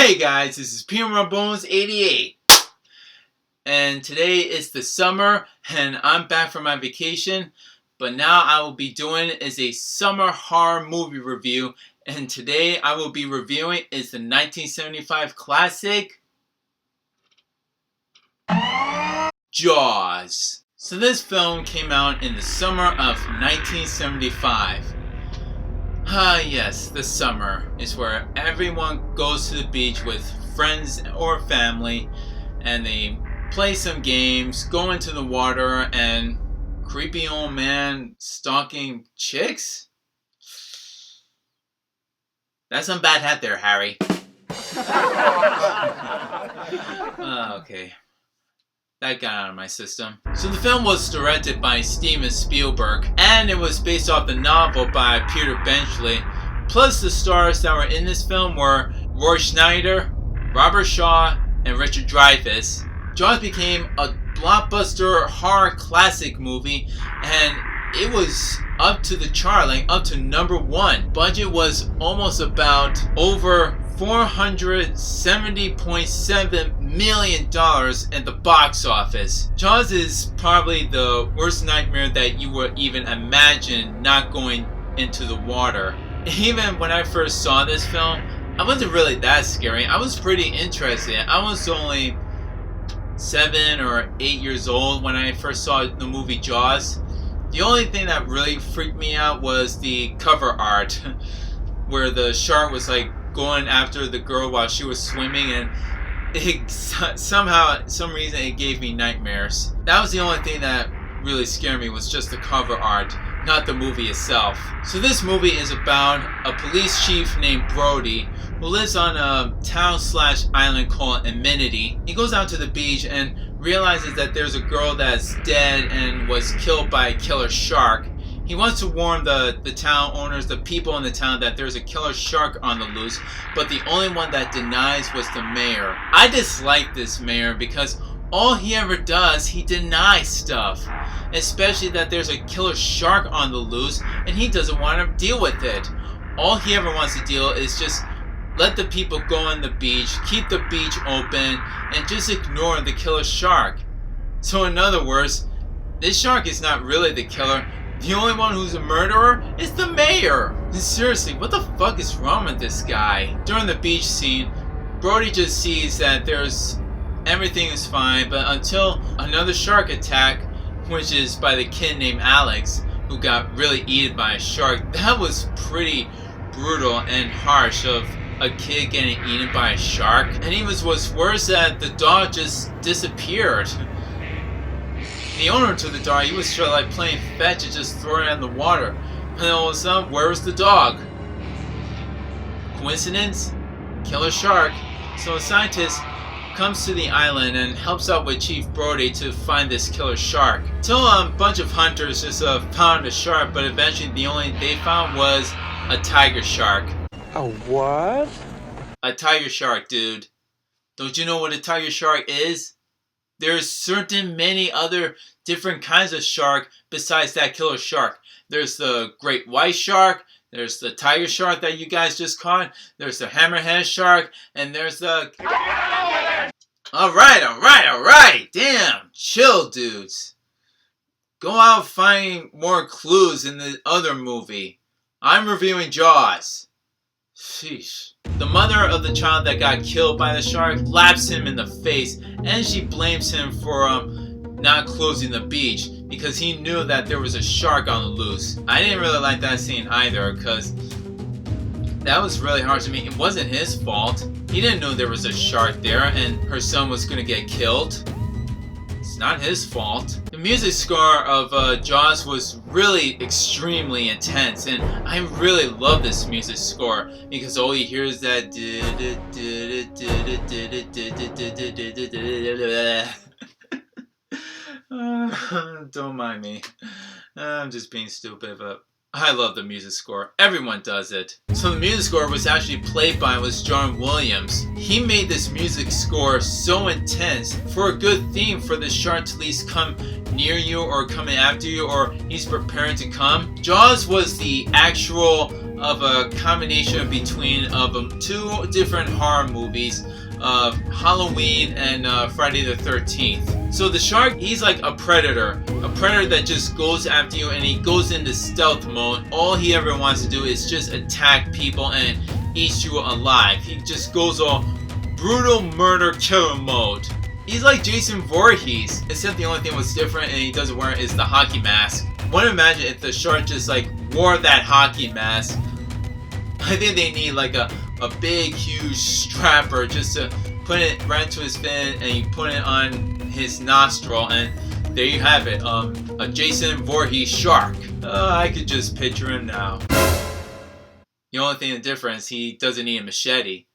Hey guys, this is P.M.R.Bonez88, and today is the summer and I'm back from my vacation, but now I will be doing is a summer horror movie review, and today I will be reviewing is the 1975 classic Jaws. So this film came out in the summer of 1975. Yes, the summer is where everyone goes to the beach with friends or family and they play some games, go into the water, and creepy old man stalking chicks? That's some bad hat there, Harry. Okay. That got out of my system. So the film was directed by Steven Spielberg, and it was based off the novel by Peter Benchley. Plus the stars that were in this film were Roy Schneider, Robert Shaw, and Richard Dreyfuss. Jaws became a blockbuster horror classic movie, and it was up to the chart, like up to #1. Budget was almost about over $470.7 million at the box office. Jaws is probably the worst nightmare that you would even imagine not going into the water. Even when I first saw this film, I wasn't really that scary. I was pretty interested. I was only 7 or 8 years old when I first saw the movie Jaws. The only thing that really freaked me out was the cover art where the shark was like going after the girl while she was swimming, and it somehow, some reason, it gave me nightmares. That was the only thing that really scared me, was just the cover art, not the movie itself. So this movie is about a police chief named Brody who lives on a town/island called Amenity. He goes out to the beach and realizes that there's a girl that's dead and was killed by a killer shark. He wants to warn the town owners, the people in the town, that there's a killer shark on the loose, but the only one that denies was the mayor. I dislike this mayor because all he ever does, he denies stuff. Especially that there's a killer shark on the loose and he doesn't want to deal with it. All he ever wants to deal is just let the people go on the beach, keep the beach open, and just ignore the killer shark. So in other words, this shark is not really the killer. The only one who's a murderer is the mayor. Seriously, what the fuck is wrong with this guy? During the beach scene, Brody just sees that everything is fine, but until another shark attack, which is by the kid named Alex, who got really eaten by a shark. That was pretty brutal and harsh of a kid getting eaten by a shark. And even what's worse, that the dog just disappeared. The owner to the dog, he was sure like playing fetch and just throwing it in the water. And then all of a sudden, where was the dog? Coincidence? Killer shark. So a scientist comes to the island and helps out with Chief Brody to find this killer shark. Till a bunch of hunters just found a shark, but eventually the only they found was a tiger shark. A what? A tiger shark, dude. Don't you know what a tiger shark is? There's certain many other different kinds of shark besides that killer shark. There's the great white shark, there's the tiger shark that you guys just caught, there's the hammerhead shark, and there's the... Alright, damn, chill dudes. Go out and find more clues in the other movie. I'm reviewing Jaws. Sheesh. The mother of the child that got killed by the shark slaps him in the face, and she blames him for not closing the beach because he knew that there was a shark on the loose. I didn't really like that scene either because that was really harsh to me. It wasn't his fault. He didn't know there was a shark there and her son was going to get killed. It's not his fault. The music score of Jaws was really extremely intense, and I really love this music score because all you hear is that don't mind me. I'm just being stupid, but I love the music score. Everyone does it. So the music score was actually played by John Williams. He made this music score so intense for a good theme for the shark to at least come near you or coming after you, or he's preparing to come. Jaws was the actual of a combination between two different horror movies of Halloween and Friday the 13th. So the shark, he's like a predator that just goes after you, and he goes into stealth mode. All he ever wants to do is just attack people and eat you alive. He just goes all brutal murder killer mode. He's like Jason Voorhees, except the only thing was different and he doesn't wear it is the hockey mask. I want to imagine if the shark just like wore that hockey mask. I think they need like a big huge strapper just to put it right into his fin, and you put it on his nostril, and there you have it, a Jason Voorhees shark. I could just picture him now. The only thing the difference, he doesn't need a machete.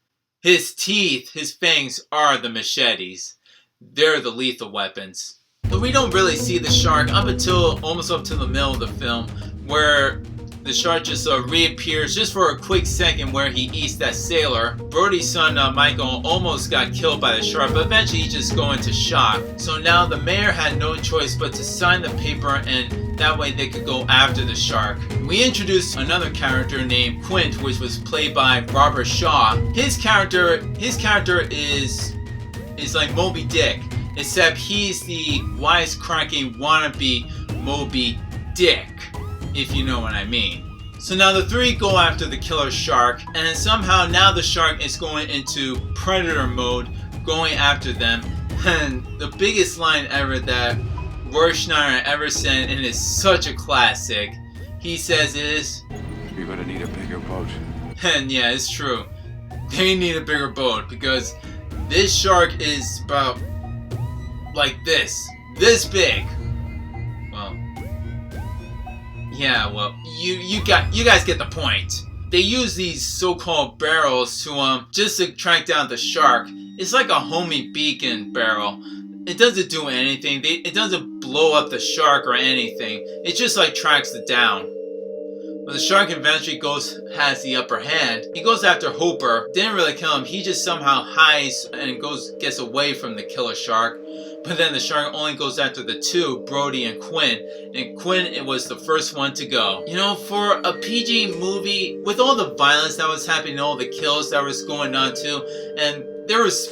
His teeth, his fangs are the machetes. They're the lethal weapons. But we don't really see the shark up until almost up to the middle of the film, where the shark just reappears just for a quick second, where he eats that sailor. Brody's son Michael almost got killed by the shark, but eventually he just go into shock. So now the mayor had no choice but to sign the paper, and that way they could go after the shark. We introduced another character named Quint, which was played by Robert Shaw. His character is like Moby Dick, except he's the wisecracking wannabe Moby Dick, if you know what I mean. So now the three go after the killer shark, and somehow now the shark is going into predator mode, going after them. And the biggest line ever that Roy Schneider ever said, and it's such a classic, he says is, "You're gonna need a bigger boat." And yeah, it's true. They need a bigger boat, because this shark is about like this big. Well, yeah, well, you guys get the point. They use these so-called barrels to just to track down the shark. It's like a homing beacon barrel. It doesn't do anything. It doesn't blow up the shark or anything. It just like tracks it down. But the shark eventually has the upper hand. He goes after Hooper. Didn't really kill him. He just somehow hides and gets away from the killer shark. But then the shark only goes after the two, Brody and Quinn. And Quinn, it was the first one to go. You know, for a PG movie, with all the violence that was happening, all the kills that was going on too, and there was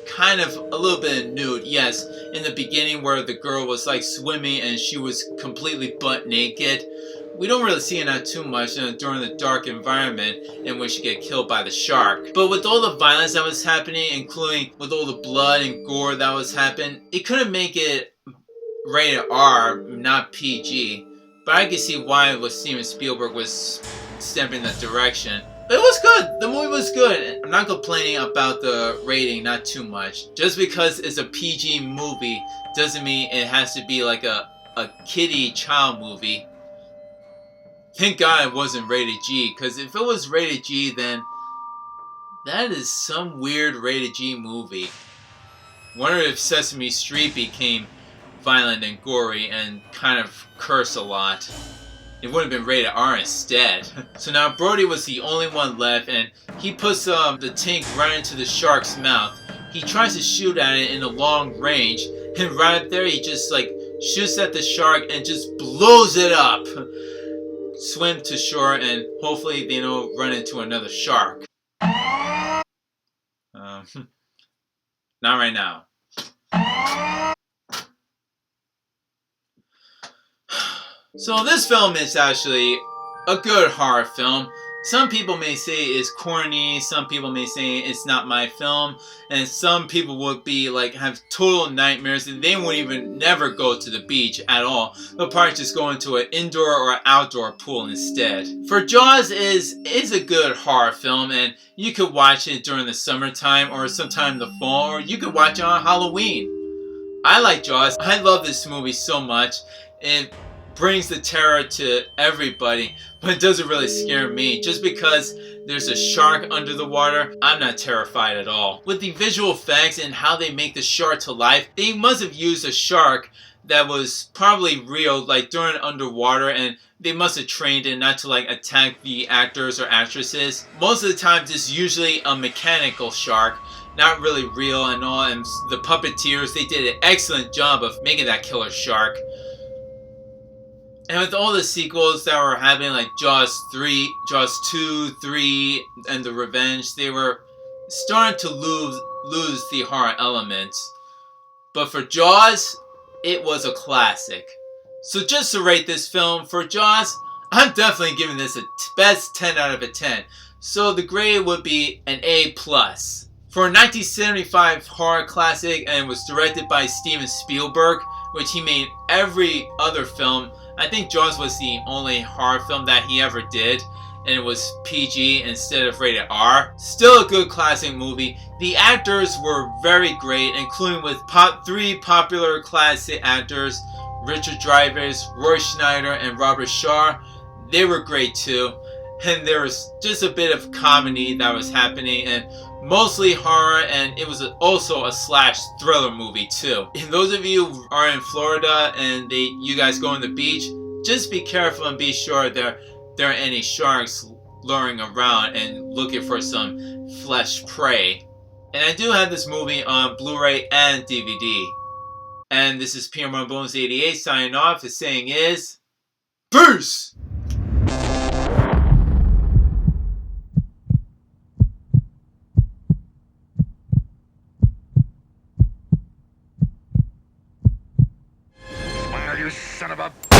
kind of a little bit of nude, yes, in the beginning where the girl was like swimming and she was completely butt naked. We don't really see that too much during the dark environment in which you get killed by the shark. But with all the violence that was happening, including with all the blood and gore that was happening, it couldn't make it rated R, not PG. But I can see why Steven Spielberg was stepping in that direction. But it was good. The movie was good. I'm not complaining about the rating, not too much. Just because it's a PG movie doesn't mean it has to be like a kiddie child movie. Thank God it wasn't rated G, because if it was rated G, then that is some weird rated G movie. Wonder if Sesame Street became violent and gory and kind of curse a lot. It would have been rated R instead. So now Brody was the only one left, and he puts the tank right into the shark's mouth. He tries to shoot at it in the long range, and right up there he just like shoots at the shark and just blows it up. Swim to shore, and hopefully they don't run into another shark. Not right now. So this film is actually a good horror film. Some people may say it's corny, some people may say it's not my film, and some people would be like have total nightmares and they won't even never go to the beach at all. They'll probably just go into an indoor or outdoor pool instead. For Jaws is a good horror film, and you could watch it during the summertime or sometime in the fall, or you could watch it on Halloween. I like Jaws. I love this movie so much. It brings the terror to everybody, but it doesn't really scare me. Just because there's a shark under the water, I'm not terrified at all. With the visual effects and how they make the shark to life, they must have used a shark that was probably real, like during underwater, and they must have trained it not to like attack the actors or actresses. Most of the time it's usually a mechanical shark, not really real and all, and the puppeteers, they did an excellent job of making that killer shark. And with all the sequels that were happening, like Jaws 3, Jaws 2, 3, and The Revenge, they were starting to lose the horror elements. But for Jaws, it was a classic. So just to rate this film, for Jaws, I'm definitely giving this a best 10 out of a 10. So the grade would be an A+. For a 1975 horror classic, and was directed by Steven Spielberg, which he made every other film. I think Jaws was the only horror film that he ever did, and it was PG instead of rated R. Still a good classic movie. The actors were very great, including with three popular classic actors, Richard Dreyfuss, Roy Schneider, and Robert Shaw. They were great too. And there was just a bit of comedy that was happening, and mostly horror, and it was also a slash thriller movie too. And those of you who are in Florida and you guys go on the beach, just be careful and be sure there aren't any sharks luring around and looking for some flesh prey. And I do have this movie on Blu-ray and DVD. And this is P.M.R.Bonez88's signing off. The saying is, peace! You son of a...